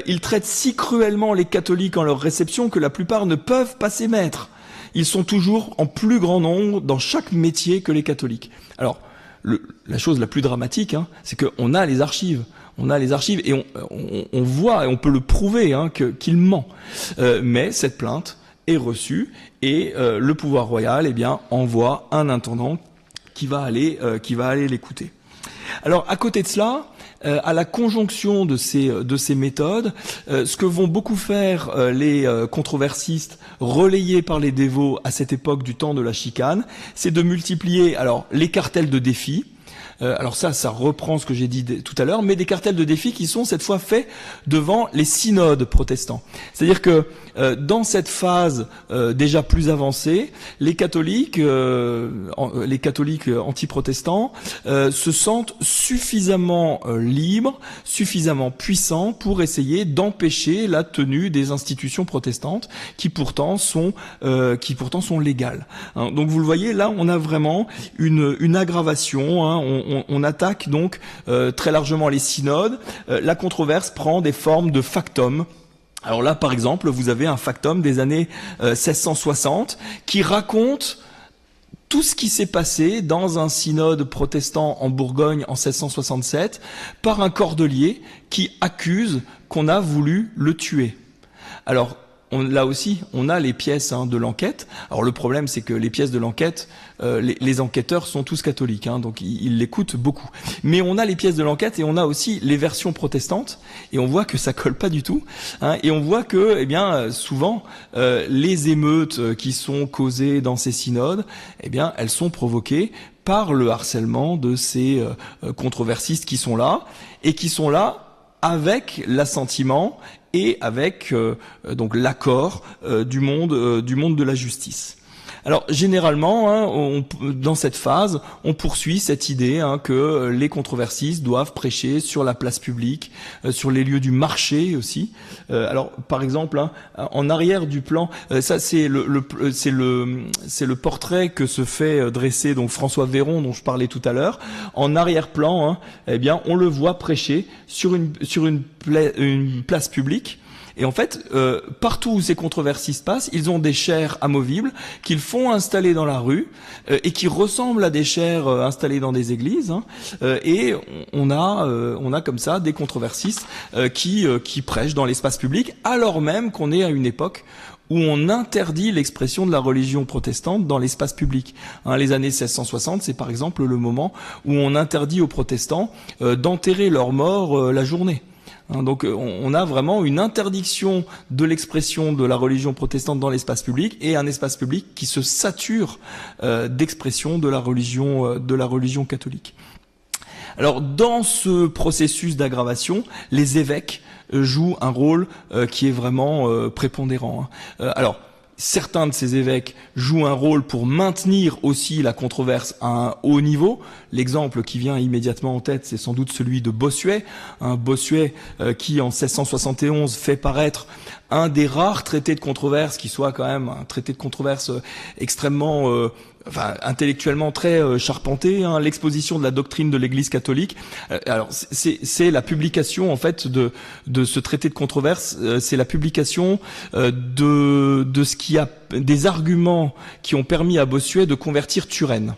Ils traitent si cruellement les catholiques en leur réception que la plupart ne peuvent pas s'y mettre. Ils sont toujours en plus grand nombre dans chaque métier que les catholiques. Alors, la chose la plus dramatique, c'est qu'on a les archives. On a les archives et on voit et on peut le prouver qu'il ment. Mais cette plainte est reçue et le pouvoir royal envoie un intendant qui va aller l'écouter. Alors à côté de cela, à la conjonction de ces méthodes, ce que vont beaucoup faire les controversistes relayés par les dévots à cette époque du temps de la chicane, c'est de multiplier les cartels de défis. Alors ça reprend ce que j'ai dit tout à l'heure, mais des cartels de défis qui sont cette fois faits devant les synodes protestants. C'est-à-dire que dans cette phase déjà plus avancée, les catholiques anti-protestants se sentent suffisamment libres, suffisamment puissants pour essayer d'empêcher la tenue des institutions protestantes qui pourtant sont légales. Donc vous le voyez, là on a vraiment une aggravation. On attaque donc très largement les synodes. La controverse prend des formes de factum. Alors là, par exemple, vous avez un factum des années 1660 qui raconte tout ce qui s'est passé dans un synode protestant en Bourgogne en 1667 par un cordelier qui accuse qu'on a voulu le tuer. Alors, là aussi, on a les pièces de l'enquête. Alors le problème, c'est que les pièces de l'enquête, les enquêteurs sont tous catholiques, donc ils l'écoutent beaucoup. Mais on a les pièces de l'enquête et on a aussi les versions protestantes, et on voit que ça colle pas du tout. Et on voit que, souvent, les émeutes qui sont causées dans ces synodes, elles sont provoquées par le harcèlement de ces controversistes qui sont là avec l'assentiment et avec donc l'accord du monde de la justice. Alors généralement, dans cette phase, on poursuit cette idée que les controversistes doivent prêcher sur la place publique, sur les lieux du marché aussi. Alors par exemple, en arrière du plan, ça c'est le portrait que se fait dresser donc François Véron dont je parlais tout à l'heure. En arrière-plan, on le voit prêcher sur une place publique. Et en fait, partout où ces controversistes passent, ils ont des chaires amovibles qu'ils font installer dans la rue et qui ressemblent à des chaires installées dans des églises. Et on a comme ça des controversistes qui prêchent dans l'espace public, alors même qu'on est à une époque où on interdit l'expression de la religion protestante dans l'espace public. Les années 1660, c'est par exemple le moment où on interdit aux protestants d'enterrer leurs morts la journée. Donc on a vraiment une interdiction de l'expression de la religion protestante dans l'espace public et un espace public qui se sature d'expression de la religion catholique. Alors dans ce processus d'aggravation, les évêques jouent un rôle qui est vraiment prépondérant. Alors certains de ces évêques jouent un rôle pour maintenir aussi la controverse à un haut niveau. L'exemple qui vient immédiatement en tête, c'est sans doute celui de Bossuet. Bossuet qui, en 1671, fait paraître un des rares traités de controverse qui soit quand même un traité de controverse extrêmement... intellectuellement très charpenté, l'exposition de la doctrine de l'Église catholique. Alors c'est la publication en fait de ce traité de controverse, c'est la publication de ce qui a des arguments qui ont permis à Bossuet de convertir Turenne.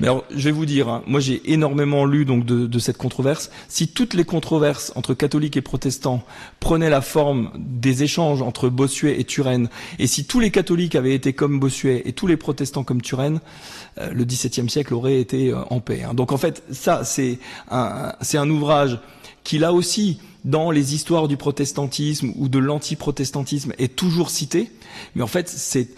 Mais alors, je vais vous dire, moi j'ai énormément lu donc de cette controverse. Si toutes les controverses entre catholiques et protestants prenaient la forme des échanges entre Bossuet et Turenne, et si tous les catholiques avaient été comme Bossuet et tous les protestants comme Turenne, le XVIIe siècle aurait été en paix. Donc en fait, ça c'est un ouvrage qui là aussi, dans les histoires du protestantisme ou de l'antiprotestantisme, est toujours cité, mais en fait c'est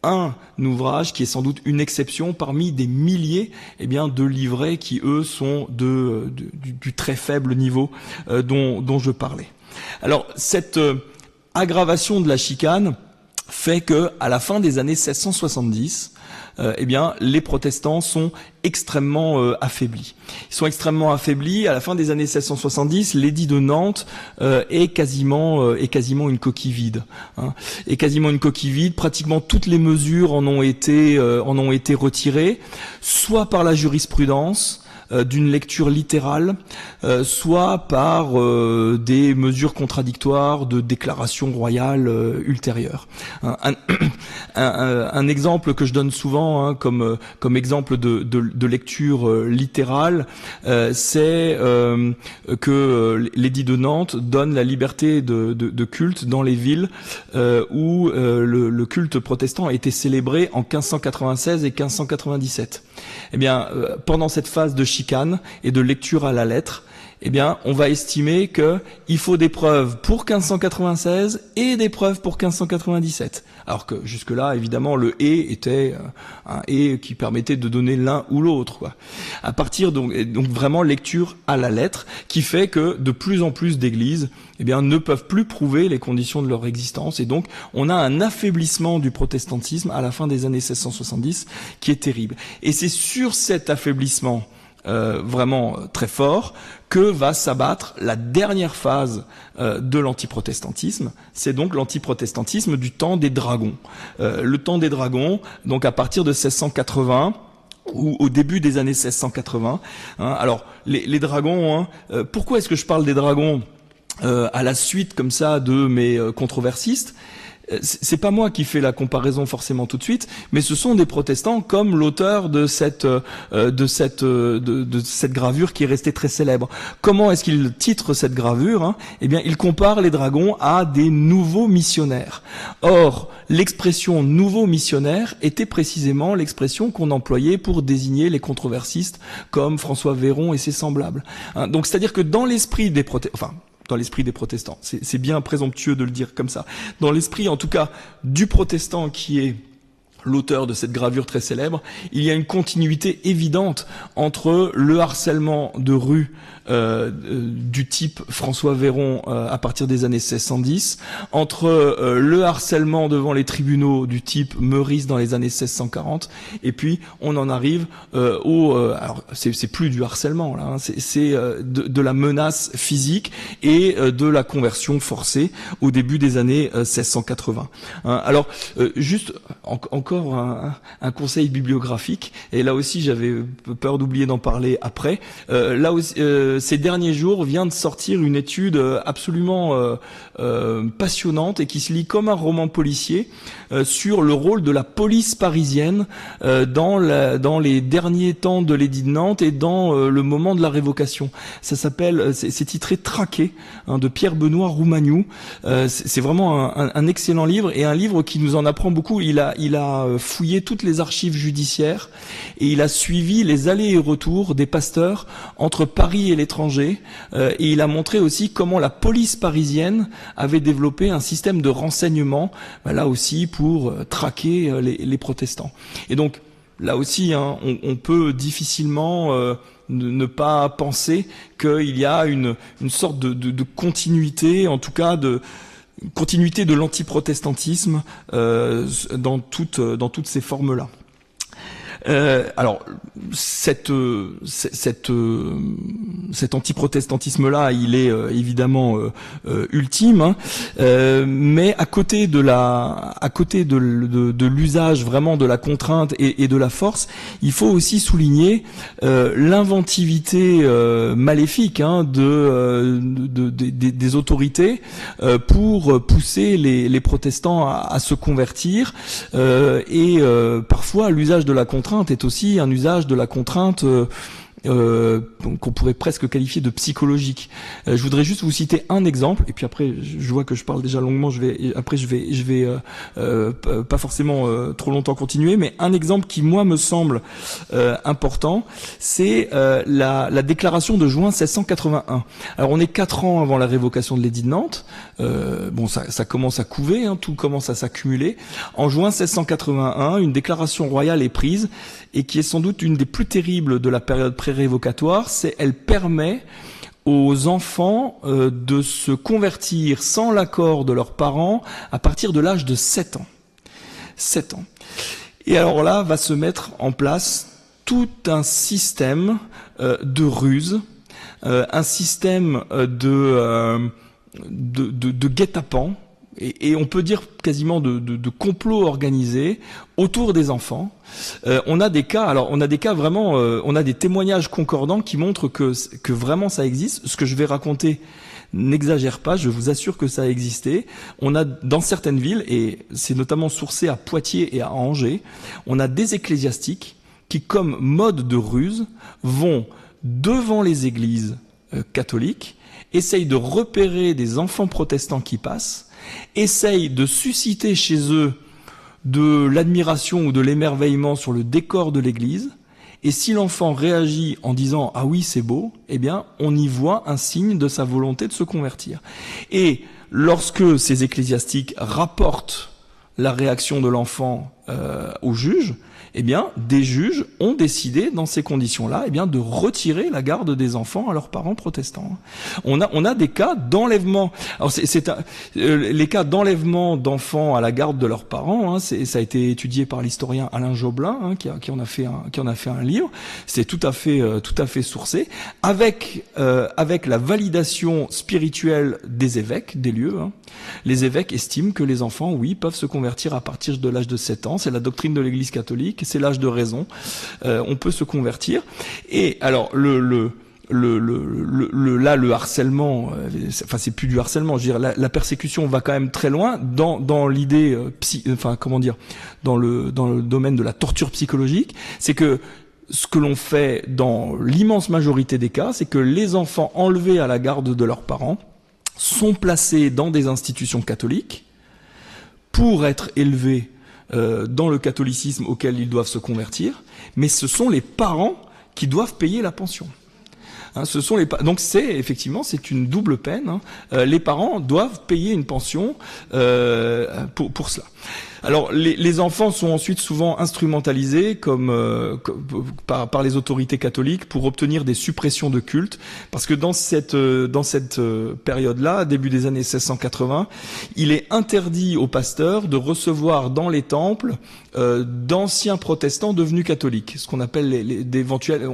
un ouvrage qui est sans doute une exception parmi des milliers de livrets qui eux sont du très faible niveau dont je parlais. Alors cette aggravation de la chicane fait que à la fin des années 1670, les protestants sont extrêmement affaiblis. Ils sont extrêmement affaiblis. À la fin des années 1670, l'édit de Nantes est quasiment une coquille vide. Est quasiment une coquille vide. Pratiquement toutes les mesures en ont été retirées, soit par la jurisprudence, d'une lecture littérale, soit par des mesures contradictoires de déclarations royales ultérieures. Un exemple que je donne souvent comme exemple de lecture littérale, c'est que l'édit de Nantes donne la liberté de culte dans les villes où le culte protestant a été célébré en 1596 et 1597. Eh bien, pendant cette phase de chicane et de lecture à la lettre, eh bien, on va estimer que il faut des preuves pour 1596 et des preuves pour 1597. Alors que jusque-là, évidemment, le « et » était un « et » qui permettait de donner l'un ou l'autre, quoi. À partir donc vraiment lecture à la lettre, qui fait que de plus en plus d'églises, eh bien, ne peuvent plus prouver les conditions de leur existence, et donc on a un affaiblissement du protestantisme à la fin des années 1670 qui est terrible. Et c'est sur cet affaiblissement vraiment très fort que va s'abattre la dernière phase de l'antiprotestantisme. C'est donc l'antiprotestantisme du temps des dragons. Le temps des dragons, donc à partir de 1680, ou au début des années 1680. Alors, les dragons, pourquoi est-ce que je parle des dragons à la suite comme ça de mes controversistes? C'est pas moi qui fais la comparaison forcément tout de suite, mais ce sont des protestants comme l'auteur de cette gravure qui est restée très célèbre. Comment est-ce qu'il titre cette gravure? Eh bien, il compare les dragons à des nouveaux missionnaires. Or, l'expression nouveau missionnaire était précisément l'expression qu'on employait pour désigner les controversistes comme François Véron et ses semblables. Donc, c'est-à-dire que dans l'esprit des dans l'esprit des protestants. C'est bien présomptueux de le dire comme ça. Dans l'esprit, en tout cas, du protestant qui est l'auteur de cette gravure très célèbre, il y a une continuité évidente entre le harcèlement de rue du type François Véron à partir des années 1610, entre le harcèlement devant les tribunaux du type Meurice dans les années 1640, et puis on en arrive alors c'est plus du harcèlement là, c'est de la menace physique et de la conversion forcée au début des années 1680. Alors juste encore un conseil bibliographique, et là aussi j'avais peur d'oublier d'en parler après. Là aussi, ces derniers jours vient de sortir une étude absolument passionnante et qui se lit comme un roman policier sur le rôle de la police parisienne dans les derniers temps de l'édit de Nantes et dans le moment de la révocation. Ça s'appelle, c'est titré Traqué, de Pierre-Benoît Roumagnoux. C'est vraiment un excellent livre, et un livre qui nous en apprend beaucoup. Il a fouillé toutes les archives judiciaires et il a suivi les allers et retours des pasteurs entre Paris et l'étranger, et il a montré aussi comment la police parisienne avait développé un système de renseignement, là aussi pour traquer les protestants. Et donc là aussi, on peut difficilement ne pas penser qu'il y a une sorte de continuité, en tout cas continuité de l'antiprotestantisme dans toutes ces formes-là. Alors, cet antiprotestantisme-là, il est évidemment ultime, mais à côté de l'usage vraiment de la contrainte et de la force, il faut aussi souligner l'inventivité maléfique des autorités pour pousser les protestants à se convertir, et parfois l'usage de la contrainte est aussi un usage de la contrainte qu'on pourrait presque qualifier de psychologique. Je voudrais juste vous citer un exemple, et puis après je vois que je parle déjà longuement, je vais pas forcément trop longtemps continuer, mais un exemple qui moi me semble important, c'est la déclaration de juin 1681. Alors on est 4 ans avant la révocation de l'édit de Nantes, ça commence à couver, tout commence à s'accumuler. En juin 1681, une déclaration royale est prise, et qui est sans doute une des plus terribles de la période pré-révocatoire. Elle permet aux enfants de se convertir sans l'accord de leurs parents à partir de l'âge de 7 ans. 7 ans. Et alors là, va se mettre en place tout un système de ruse, un système de guet-apens, et on peut dire quasiment de complot organisé autour des enfants. On a des cas vraiment, on a des témoignages concordants qui montrent que vraiment ça existe. Ce que je vais raconter n'exagère pas, je vous assure que ça a existé. On a dans certaines villes, et c'est notamment sourcé à Poitiers et à Angers, on a des ecclésiastiques qui, comme mode de ruse, vont devant les églises catholiques, essayent de repérer des enfants protestants qui passent, essayent de susciter chez eux de l'admiration ou de l'émerveillement sur le décor de l'église, et si l'enfant réagit en disant « Ah oui, c'est beau », eh bien, on y voit un signe de sa volonté de se convertir. Et lorsque ces ecclésiastiques rapportent la réaction de l'enfant au juge, eh bien, des juges ont décidé, dans ces conditions-là, eh bien, de retirer la garde des enfants à leurs parents protestants. On a des cas d'enlèvement. Alors, les cas d'enlèvement d'enfants à la garde de leurs parents, hein, ça a été étudié par l'historien Alain Joblin, hein, qui en a fait un livre. C'est tout à fait sourcé, avec la validation spirituelle des évêques des lieux. Hein. Les évêques estiment que les enfants, oui, peuvent se convertir à partir de l'âge de 7 ans. C'est la doctrine de l'Église catholique, c'est l'âge de raison. On peut se convertir. Et alors le harcèlement, enfin c'est plus du harcèlement. Je veux dire, la persécution va quand même très loin dans l'idée, dans le domaine de la torture psychologique. C'est que ce que l'on fait dans l'immense majorité des cas, c'est que les enfants enlevés à la garde de leurs parents sont placés dans des institutions catholiques pour être élevés dans le catholicisme auquel ils doivent se convertir, mais ce sont les parents qui doivent payer la pension. Hein, donc c'est une double peine. Hein. Les parents doivent payer une pension pour cela. Alors les enfants sont ensuite souvent instrumentalisés par les autorités catholiques pour obtenir des suppressions de culte, parce que dans cette période-là, début des années 1680, il est interdit aux pasteurs de recevoir dans les temples d'anciens protestants devenus catholiques, ce qu'on appelle d'éventuels.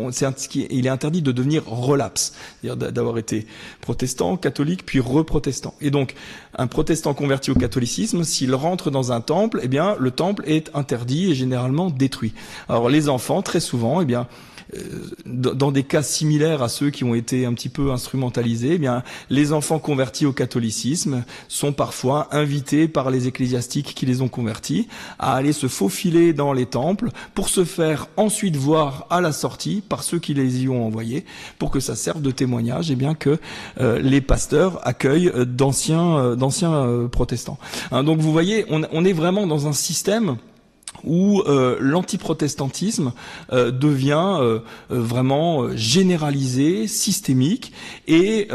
Il est interdit de devenir relapse, c'est-à-dire d'avoir été protestant, catholique, puis reprotestant. Et donc un protestant converti au catholicisme, s'il rentre dans un temple, eh bien, le temple est interdit et généralement détruit. Alors, les enfants, très souvent, eh bien, dans des cas similaires à ceux qui ont été un petit peu instrumentalisés, eh bien, les enfants convertis au catholicisme sont parfois invités par les ecclésiastiques qui les ont convertis à aller se faufiler dans les temples pour se faire ensuite voir à la sortie par ceux qui les y ont envoyés, pour que ça serve de témoignage, eh bien, que les pasteurs accueillent d'anciens protestants. Hein, donc vous voyez, on est vraiment dans un système où l'antiprotestantisme devient vraiment généralisé, systémique, et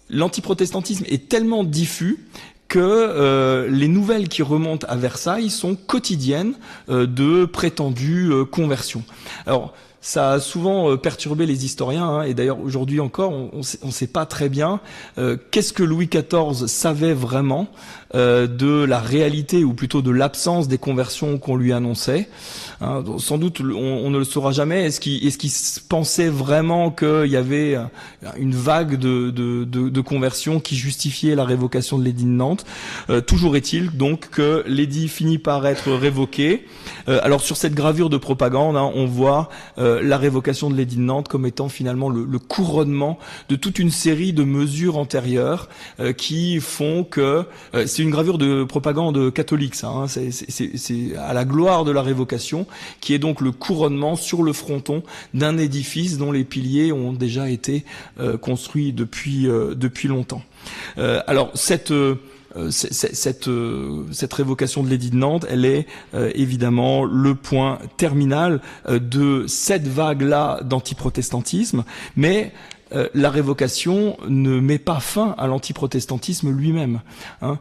l'antiprotestantisme est tellement diffus que les nouvelles qui remontent à Versailles sont quotidiennes de prétendues conversions. Alors, ça a souvent perturbé les historiens, hein, et d'ailleurs aujourd'hui encore, on sait pas très bien qu'est-ce que Louis XIV savait vraiment de la réalité, ou plutôt de l'absence des conversions qu'on lui annonçait. Hein, sans doute, on ne le saura jamais. Est-ce qu'il pensait vraiment qu'il y avait une vague de conversions qui justifiait la révocation de l'édit de Nantes? Toujours est-il donc que l'édit finit par être révoqué. Alors sur cette gravure de propagande, hein, on voit la révocation de l'édit de Nantes comme étant finalement le couronnement de toute une série de mesures antérieures qui font que c'est une gravure de propagande catholique, ça. Hein, c'est à la gloire de la révocation, qui est donc le couronnement sur le fronton d'un édifice dont les piliers ont déjà été construits depuis longtemps. Alors cette révocation de l'édit de Nantes, elle est évidemment le point terminal de cette vague-là d'antiprotestantisme, mais la révocation ne met pas fin à l'antiprotestantisme lui-même. Hein.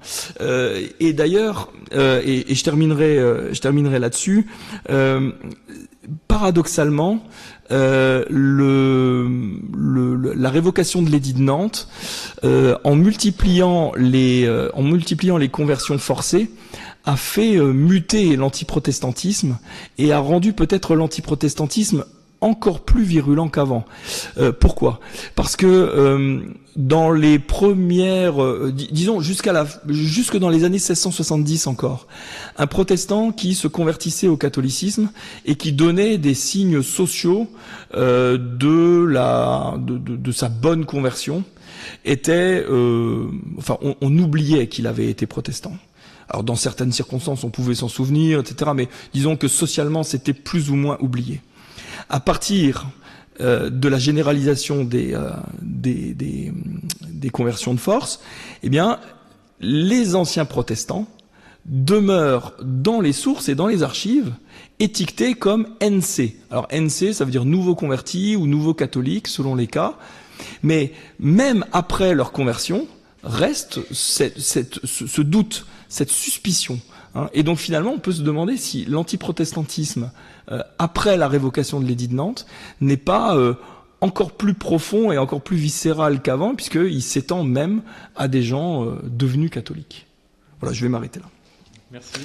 Et d'ailleurs, et je terminerai là-dessus. Paradoxalement, la révocation de l'édit de Nantes, en multipliant les conversions forcées, a fait muter l'antiprotestantisme et a rendu peut-être l'antiprotestantisme encore plus virulent qu'avant. Pourquoi ? Parce que dans les premières, disons jusque dans les années 1670 encore, un protestant qui se convertissait au catholicisme et qui donnait des signes sociaux de sa bonne conversion était, on oubliait qu'il avait été protestant. Alors dans certaines circonstances, on pouvait s'en souvenir, etc. Mais disons que socialement, c'était plus ou moins oublié. À partir de la généralisation des conversions de force, eh bien, les anciens protestants demeurent dans les sources et dans les archives étiquetés comme NC. Alors NC, ça veut dire nouveau converti ou nouveau catholique, selon les cas. Mais même après leur conversion, reste ce doute, cette suspicion. Et donc finalement, on peut se demander si l'antiprotestantisme, après la révocation de l'édit de Nantes, n'est pas encore plus profond et encore plus viscéral qu'avant, puisqu'il s'étend même à des gens devenus catholiques. Voilà, je vais m'arrêter là. Merci.